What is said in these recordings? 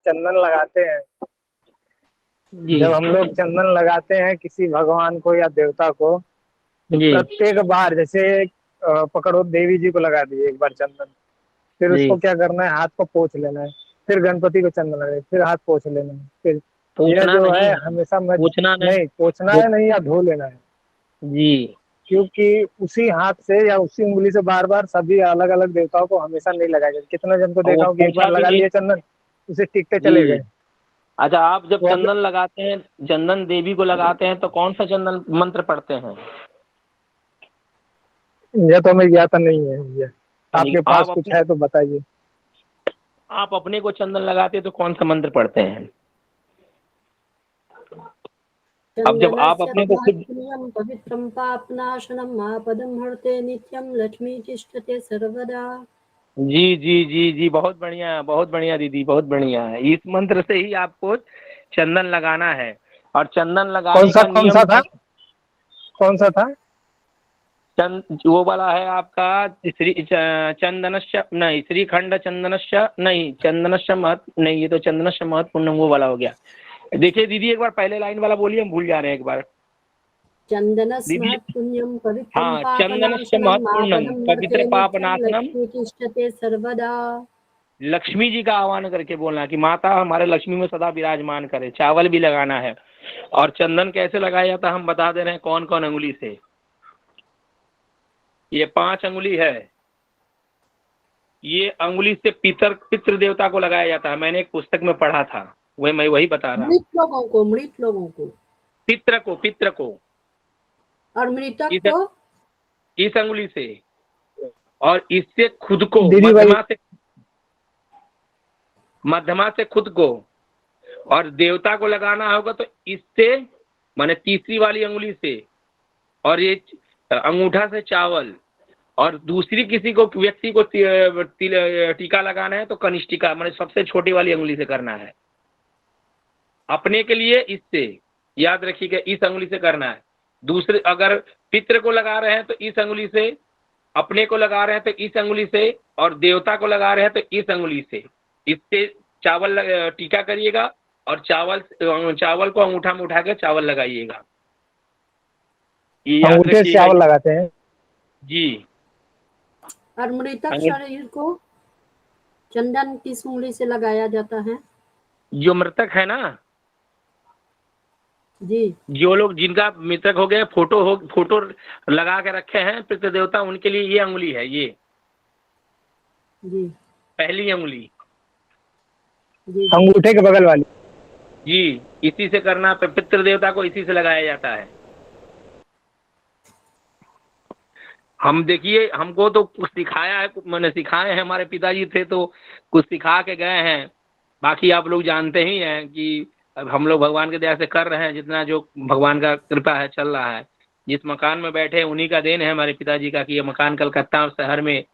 चंदन लगाते हैं, जी जब हम लोग चंदन लगाते हैं किसी भगवान को या देवता को, तो जी प्रत्येक बार जैसे पकड़ो देवी जी को लगा दिए एक बार चंदन, फिर जी। उसको क्या करना है, हाथ को पोंछ लेना है। फिर गणपति को चंदन लगाए, फिर हाथ पोंछ लेना है। फिर यह पूछना जो नहीं है है, हमेशा मैं, पूछना नहीं। नहीं पोंछना वो है नहीं, या धो लेना है। जी क्योंकि उसी हाथ से या उसी उंगली से बार बार सभी अलग अलग देवताओं को हमेशा नहीं लगाया जाता। कितना जन को और वो देखा हूँ कि एक बार पूछा भी लगा नहीं। लिए चंदन, उसे टिकते चले जी। गए। अच्छा, आप जब तो अब चंदन लगाते हैं, चंदन देवी को लगाते हैं, तो कौन सा चंदन मंत्र पढ़ते हैं? यह तो हमें ज्ञात नहीं है ये, नहीं, आपके पास कुछ है तो बताइए। आप अपने को चंदन लगाते हैं तो कौन सा मंत्र पढ़ते हैं? अब जब आप चन्दनस्य अपने को खुद। महत्पुण्यं पवित्रं पापनाशनं आपदं हरते नित्यं लक्ष्मी तिष्ठते सर्वदा। जी जी जी जी, बहुत बढ़िया, बहुत बढ़िया दीदी, बहुत बढ़िया है। इस मंत्र से ही आपको चंदन लगाना है। और चंदन लगाने का कौन नियम सा था? है। कौन सा था? वो वाला है आपका चंदनस्य नहीं, श्रीखंड चंदनस्य नहीं, चंदनस्य महत नहीं, ये तो चंदनस्य महत्वपूर्ण वो वाला हो गया। देखिए दीदी, एक बार पहले लाइन वाला बोलिए, हम भूल जा रहे हैं एक बार। चन्दनस्य दीदी। महत्पुण्यं पवित्रं हाँ, चंदनस्य पापनाशनम् महत्वपूर्णम आपदं पवित्र हरते पाप नित्यं नाशनम। लक्ष्मी तिष्ठते सर्वदा। लक्ष्मी जी का आह्वान करके बोलना कि माता हमारे लक्ष्मी में सदा विराजमान करे। चावल भी लगाना है। और चंदन कैसे लगाया जाता है हम बता दे रहे हैं, कौन कौन अंगुली से। ये 5 अंगुली है। ये अंगुली से पितृ देवता को लगाया जाता है। मैंने एक पुस्तक में पढ़ा था, वही मैं वही बता रहा हूँ। मृत लोगों को पितृ को और मृतक इस को। इस अंगुली से। और इससे खुद को दीदी भाई, मध्यमा से खुद को। और देवता को लगाना होगा तो इससे, माने तीसरी वाली अंगुली से। और ये अंगूठा से चावल। और दूसरी किसी को व्यक्ति को टीका लगाना है तो कनिष्ठिका, माने सबसे छोटी वाली अंगुली से करना है। अपने के लिए इससे, याद रखिएगा, इस अंगुली से करना है। दूसरे अगर पितृ को लगा रहे हैं तो इस अंगुली से, अपने को लगा रहे हैं तो इस अंगुली से, और देवता को लगा रहे हैं तो इस अंगुली से। इससे चावल टीका करिएगा। और चावल को अंगूठा में उठा के चावल लगाइएगा। ये याद अंगूठे से रखिएगा। चावल लगाते हैं? जी। और मृतक अंगूठ शरीर को चंदन किस उंगली से लगाया जाता है? जो मृतक है ना, जी जो लोग जिनका मृतक हो गया, फोटो लगा के रखे हैं पितृ देवता, उनके लिए ये अंगुली है, ये जी पहली अंगुली। जी जी। अंगूठे के बगल वाली? जी, इसी से करना, पितृ देवता को इसी से लगाया जाता है। हम देखिए, हमको तो कुछ सिखाया है, मैंने सिखाए हैं, हमारे पिताजी थे तो कुछ सिखा के गए हैं। बाकी आप लोग जानते ही हैं कि अब हम लोग भगवान की दया से कर रहे हैं, जितना जो भगवान का कृपा है चल रहा है। जिस मकान में बैठे हैं उन्हीं का देन है हमारे पिताजी का, कि ये मकान कलकत्ता शहर में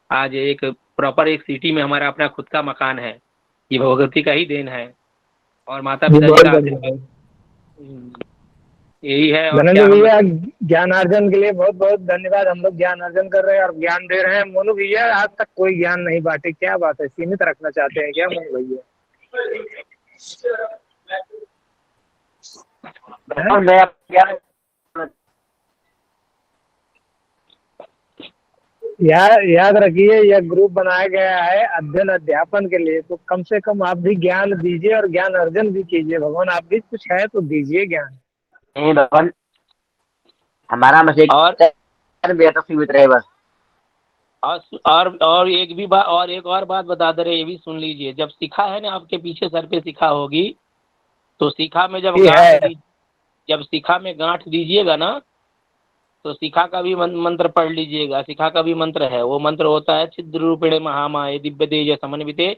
आज एक प्रॉपर एक सिटी में हमारा अपना खुद का मकान है। ये भगवती का ही देन है और माता जी पिताजी बहुत का बढ़िया आशीर्वाद। भाई। यही है, और धनंजय क्या हम भैया, बताएं। ज्ञानार्जन के लिए बहुत बहुत धन्यवाद। हम लोग ज्ञान अर्जन कर रहे हैं और ज्ञान दे रहे हैं। मोनू भैया आज तक कोई ज्ञान नहीं बांटे, क्या बात है, सीमित रखना चाहते हैं क्या मोनू भैया? हैं? मैं क्या। याद रखिए, यह ग्रुप बनाया गया है अध्ययन अध्यापन के लिए, तो कम से कम आप भी ज्ञान दीजिए और ज्ञान अर्जन भी कीजिए। भगवान आप भी कुछ है तो दीजिए ज्ञान। नहीं भगवान, हमारा बस एक और बेटा सीमित रहे बस। एक भी बात, और एक और बात बता दे रहे, ये भी सुन लीजिए। जब शिखा है ना आपके पीछे सर पे शिखा होगी, तो शिखा में ये है। जब शिखा में गांठ दीजिएगा ना, तो शिखा का भी मंत्र पढ़ लीजिएगा। शिखा का भी मंत्र है, वो मंत्र होता है, छिद्र रूपिणे महामाये दिव्य तेज समन्विते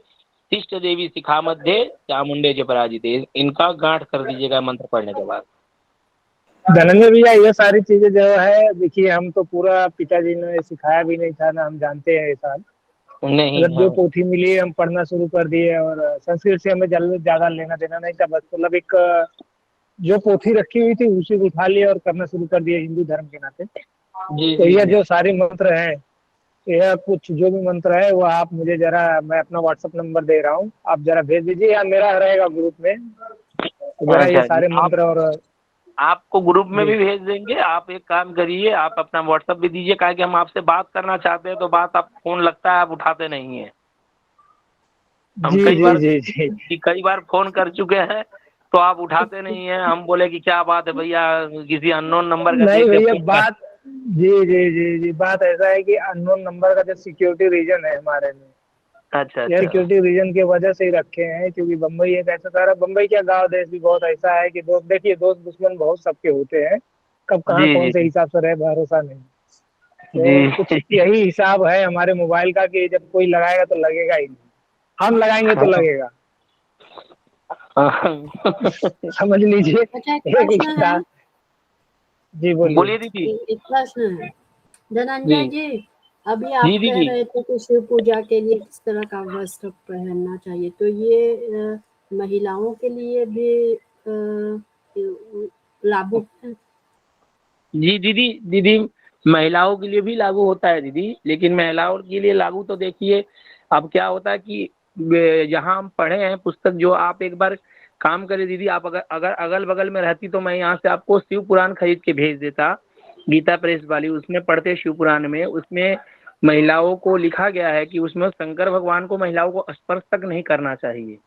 शिष्ट देवी शिखा मध्य चामुंडे च पराजिते। इनका गांठ कर दीजिएगा मंत्र पढ़ने के बाद। धनंजय भैया, ये सारी चीजें जो है, देखिए हम तो पूरा, पिताजी ने सिखाया भी नहीं था ना, हम जानते हैं ये सब। नहीं, मतलब जो हाँ। पोथी मिली हम पढ़ना शुरू कर दिए, और संस्कृत से हमें ज्यादा लेना देना नहीं था। बस मतलब एक जो पोथी रखी हुई थी उसी को उठा लिया और करना शुरू कर दिया हिंदू धर्म के नाते। जी तो जी ये जी। जो सारे मंत्र हैं, या कुछ जो भी मंत्र है वो आप मुझे जरा, मैं अपना व्हाट्सएप नंबर दे रहा हूँ, आप जरा भेज दीजिए, या मेरा रहेगा ग्रुप में, तो जरा ये अच्छा जी, सारे आप मंत्र और। आपको ग्रुप में जी भी भेज देंगे। आप एक काम करिए, आप अपना व्हाट्सएप भी दीजिए, क्या कि हम आपसे बात करना चाहते हैं, तो बात आप फोन लगता है आप उठाते नहीं हैं। हम जी कई जी बार जी जी। कई बार फोन कर चुके हैं, तो आप उठाते नहीं हैं। हम बोले कि क्या बात है भैया, किसी अननोन नंबर का नहीं देख के भैया, फोन कर। बात, जी जी जी जी, बात ऐसा है कि अननोन नंबर का जो सिक्योरिटी रीजन है हमारे में, अच्छा ये अच्छा। सिक्योरिटी रीजन की वजह से ही रखे हैं, क्योंकि बम्बई एक ऐसा शहर है, बम्बई क्या गांव देश भी बहुत ऐसा है कि दोस्त, देखिए दोस्त दुश्मन बहुत सबके होते हैं, कब कहाँ जी कौन से जी हिसाब से रहे भरोसा नहीं। तो कुछ जी। यही हिसाब है हमारे मोबाइल का कि जब कोई लगाएगा तो लगेगा ही नहीं, हम लगाएंगे तो लगेगा। समझ लीजिए। अच्छा, एक एक प्रश्न है। हिसाब। जी बोलिए। बोलिए दीदी। एक प्रश्न है जी धनंजय जी। अभी जी आप कह दीदी। रहे थे कि शिव पूजा के लिए किस तरह का वस्त्र पहनना चाहिए, तो ये महिलाओं के लिए भी लागू है? जी दीदी, दीदी महिलाओं के लिए भी लागू होता है दीदी, लेकिन महिलाओं के लिए लागू तो देखिए, अब क्या होता है कि जहाँ हम पढ़े हैं पुस्तक, जो आप एक बार काम करें दीदी, आप अगर अगर अगल बगल में रहती तो मैं यहाँ से आपको शिव पुराण खरीद के भेज देता। गीता प्रेस वाली, उसमें पढ़ते शिव पुराण में, उसमें महिलाओं को लिखा गया है कि उसमें शंकर भगवान को महिलाओं को स्पर्श तक नहीं करना चाहिए,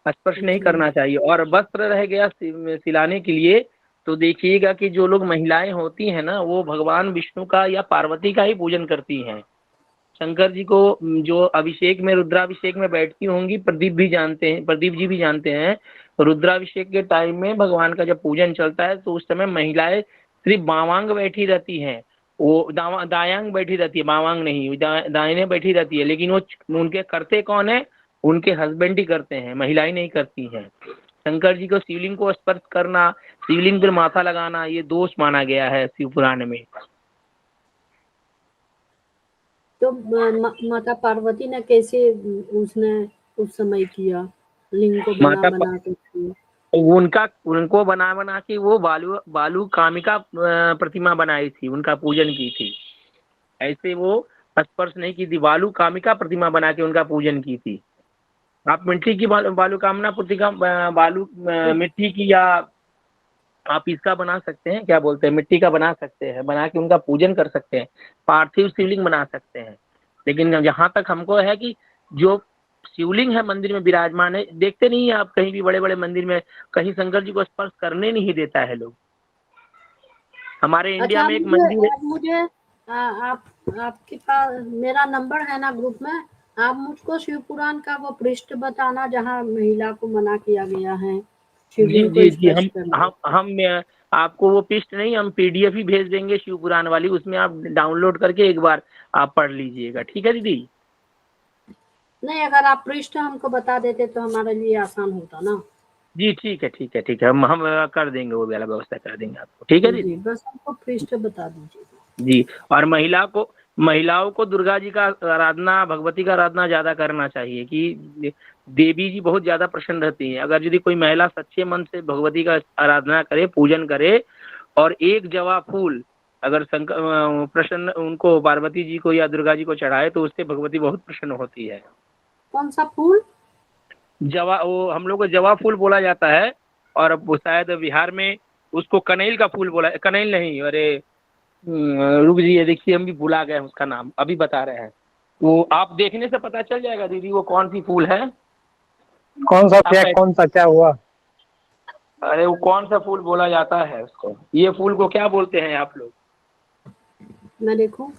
स्पर्श नहीं जी। करना चाहिए। और वस्त्र रह गया सिलाने के लिए, तो देखिएगा कि जो लोग महिलाएं होती हैं ना, वो भगवान विष्णु का या पार्वती का ही पूजन करती हैं। शंकर जी को जो अभिषेक में, रुद्राभिषेक में बैठती होंगी, प्रदीप भी जानते हैं, प्रदीप जी भी जानते हैं, रुद्राभिषेक के टाइम में भगवान का जब पूजन चलता है, तो उस समय महिलाएं सिर्फ बावांग बैठी रहती हैं। वो दायांग बैठी रहती है, बावांग नहीं, दाहिने बैठी रहती है, लेकिन वो उनके करते कौन है, उनके हस्बैंड ही करते हैं, महिलाएं नहीं करती हैं। शंकर जी को शिवलिंग को स्पर्श करना, शिवलिंग पर माथा लगाना, ये दोष माना गया है शिव पुराण में। तो माता पार्वती ने कैसे उसने उस समय किया, लिंग को बना माता बना के किया? उनका उनको बना बना के वो बालू बालू कामिका प्रतिमा बनाई थी, उनका पूजन की थी। ऐसे वो स्पर्श नहीं की थी, बालू कामिका प्रतिमा बना के उनका पूजन की थी। आप मिट्टी की बालू कामना प्रतिमा, बालू मिट्टी की, या आप इसका बना सकते हैं, क्या बोलते हैं, मिट्टी का बना सकते हैं, बना के उनका पूजन कर सकते हैं, पार्थिव शिवलिंग बना सकते हैं। लेकिन जहां तक हमको है कि जो शिवलिंग है मंदिर में विराजमान है, देखते नहीं है आप कहीं भी बड़े बड़े मंदिर में, कहीं शंकर जी को स्पर्श करने नहीं देता है लोग। हमारे इंडिया अच्छा, में एक मुझे मंदिर है। आप मुझे आप आपके पास मेरा नंबर है ना ग्रुप में, आप मुझको शिव पुराण का वो पृष्ठ बताना जहाँ महिला को मना किया गया है जी शिवलिंग को जी जी, स्पर्श करने। आपको वो पिस्ट नहीं, हम पीडीएफ ही भेज देंगे शिव पुराण वाली, उसमें आप डाउनलोड करके एक बार आप पढ़ लीजिएगा, ठीक है दीदी। नहीं, अगर आप पृष्ठ हमको बता देते तो हमारे लिए आसान होता ना। जी ठीक है ठीक है ठीक है, हम कर देंगे, वो वाला व्यवस्था कर देंगे आपको, ठीक है जी, दीदी। बस हमको पृष्ठ बता दीजिएगा। जी। और महिलाओं को दुर्गा जी का आराधना, भगवती का आराधना ज्यादा करना चाहिए, कि देवी जी बहुत ज्यादा प्रसन्न रहती हैं। अगर यदि कोई महिला सच्चे मन से भगवती का आराधना करे, पूजन करे, और एक जवा फूल अगर शंकर प्रसन्न उनको, पार्वती जी को या दुर्गा जी को चढ़ाए, तो उससे भगवती बहुत प्रसन्न होती है। कौन सा फूल? जवा, वो हम लोग को जवा फूल बोला जाता है, और वो शायद बिहार में उसको कनैल का फूल बोला, कनैल नहीं, अरे रुक जी, ये देखिए हम भी भुला गए हैं उसका नाम, अभी बता रहे हैं। वो आप देखने से पता चल जाएगा दीदी वो कौन सी फूल है। कौन सा आप क्या, ऐसे, कौन सा क्या हुआ? अरे वो कौन सा फूल बोला जाता है उसको, ये फूल को क्या बोलते हैं आप लोग? मैं देखूं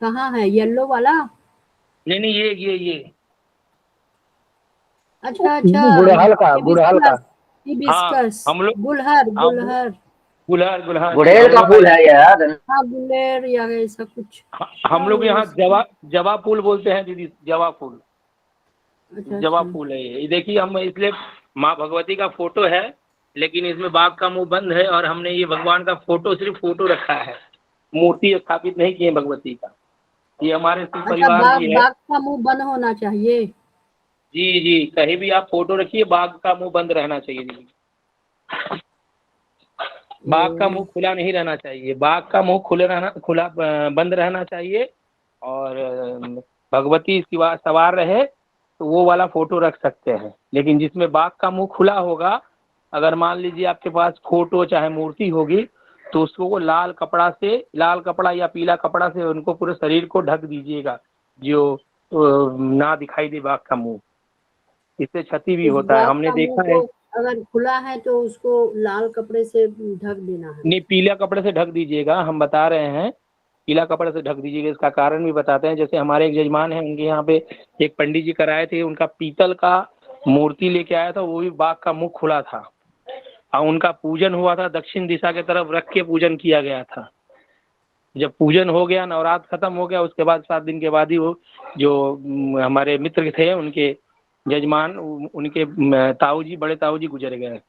कहाँ है, येलो वाला? नहीं नहीं, ये अच्छा अच्छा, गुड़हल का, गुड़हल का। हिबिस्कस। हाँ हिबिस्कस। हम लोग, गुलहर हाँ गुलहर। गुलहर, गुलहर जी, गुड़ेल हम का लोग फूल है यार। हाँ, गुलेर या ऐसा कुछ। हम लोग यहाँ अच्छा जवा फूल बोलते हैं दीदी, जवा फूल, जवा अच्छा। फूल है ये देखिए। हम इसलिए, माँ भगवती का फोटो है, लेकिन इसमें बाघ का मुंह बंद है, और हमने ये भगवान का फोटो, सिर्फ फोटो रखा है, मूर्ति स्थापित नहीं किए भगवती का। ये हमारे शिव अच्छा, परिवार बाघ की है। बाघ का मुंह बंद होना चाहिए? जी जी, कहीं भी आप फोटो रखिए, बाघ का मुंह बंद रहना चाहिए दीदी। बाघ का मुंह खुला नहीं रहना चाहिए, बाघ का मुंह खुला बंद रहना चाहिए। और भगवती सवार रहे तो वो वाला फोटो रख सकते हैं। लेकिन जिसमें बाघ का मुंह खुला होगा, अगर मान लीजिए आपके पास फोटो चाहे मूर्ति होगी, तो उसको वो लाल कपड़ा या पीला कपड़ा से उनको पूरे शरीर को ढक दीजिएगा, जो ना दिखाई दे बाघ का मुंह। इससे क्षति भी उस होता है, बाघ हमने का मुंह देखा है। को अगर खुला है तो उसको लाल कपड़े से ढक देना है। नहीं, पीला कपड़े से ढक दीजिएगा, हम बता रहे हैं पीला कपड़े से ढक दीजिएगा। इसका कारण भी बताते हैं। जैसे हमारे एक यजमान है, उनके यहाँ पे एक पंडित जी कराए थे, उनका पीतल का मूर्ति लेके आया था, वो भी बाघ का मुंह खुला था। और उनका पूजन हुआ था, दक्षिण दिशा की तरफ रख के पूजन किया गया था। जब पूजन हो गया, नवरात्र खत्म हो गया, उसके बाद 7 दिन के बाद ही वो जो हमारे मित्र थे, उनके यजमान, उनके ताऊ जी, बड़े ताऊ जी गुजर गए।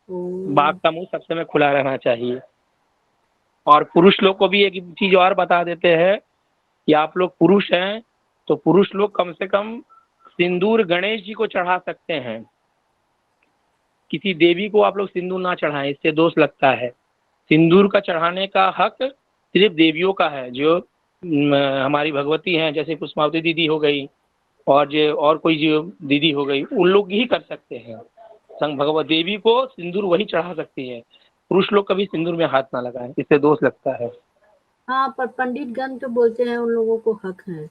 बाघ का मुंह सब समय खुला रहना चाहिए। और पुरुष लोग को भी एक चीज और बता देते हैं कि आप लोग पुरुष हैं तो पुरुष लोग कम से कम सिंदूर गणेश जी को चढ़ा सकते हैं। किसी देवी को आप लोग सिंदूर ना चढ़ाएं, इससे दोष लगता है। सिंदूर का चढ़ाने का हक सिर्फ देवियों का है, जो हमारी भगवती हैं, जैसे पुष्पावती दीदी हो गई, और कोई जो दीदी हो गई, उन लोग ही कर सकते हैं। संग भगवत देवी को सिंदूर वही चढ़ा सकती है। पुरुष लोग कभी सिंदूर में हाथ ना लगाएं, इससे दोष लगता है। हाँ, पर पंडित गण तो बोलते हैं उन लोगों को हक है।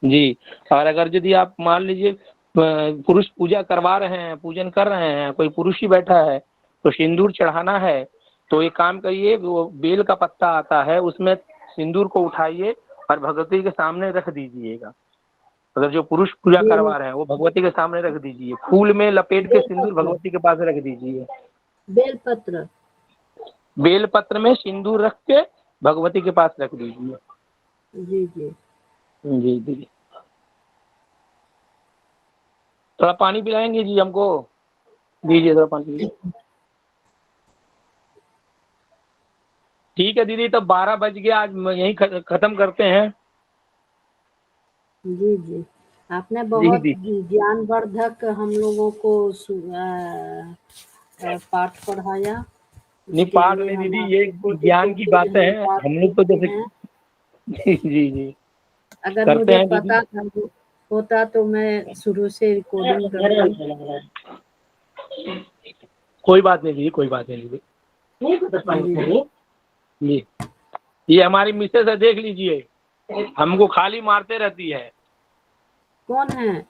जी। और अगर यदि आप मान लीजिए पुरुष पूजा करवा रहे हैं, पूजन कर रहे हैं, कोई पुरुष ही बैठा है, तो सिंदूर चढ़ाना है, तो एक काम करिए, वो बेल का पत्ता आता है, उसमें सिंदूर को उठाइए और भगवती के सामने रख दीजिएगा। अगर जो पुरुष पूजा करवा रहे हैं वो भगवती के सामने रख दीजिए, फूल में लपेट के सिंदूर भगवती के पास रख दीजिए। बेलपत्र बेलपत्र में सिंदूर रख के भगवती के पास रख दीजिए। जी जी जी दीदी, थोड़ा पानी पिलाएंगे जी हमको? दीजिए थोड़ा पानी दीजिए। ठीक है दीदी, तब 12 बज गया, आज यहीं खत्म करते हैं। जी जी, आपने बहुत जी ज्ञानवर्धक हम लोगों को पाठ पढ़ाया। नहीं, उसके पाठ लिए नहीं हम दीदी, ये आपको कोटि ज्ञान की कोटि बातें हैं। धन्यवाद हम लोग तो देते जैसे हैं। जी जी अगर करते मुझे हैं पता दीदी। होता तो मैं शुरू से रिकॉर्डिंग करती। कोई बात नहीं दीदी, कोई बात नहीं दीदी। जी, ये हमारी मिसेज है, देख लीजिए, हमको खाली मारते रहती है। कौन है?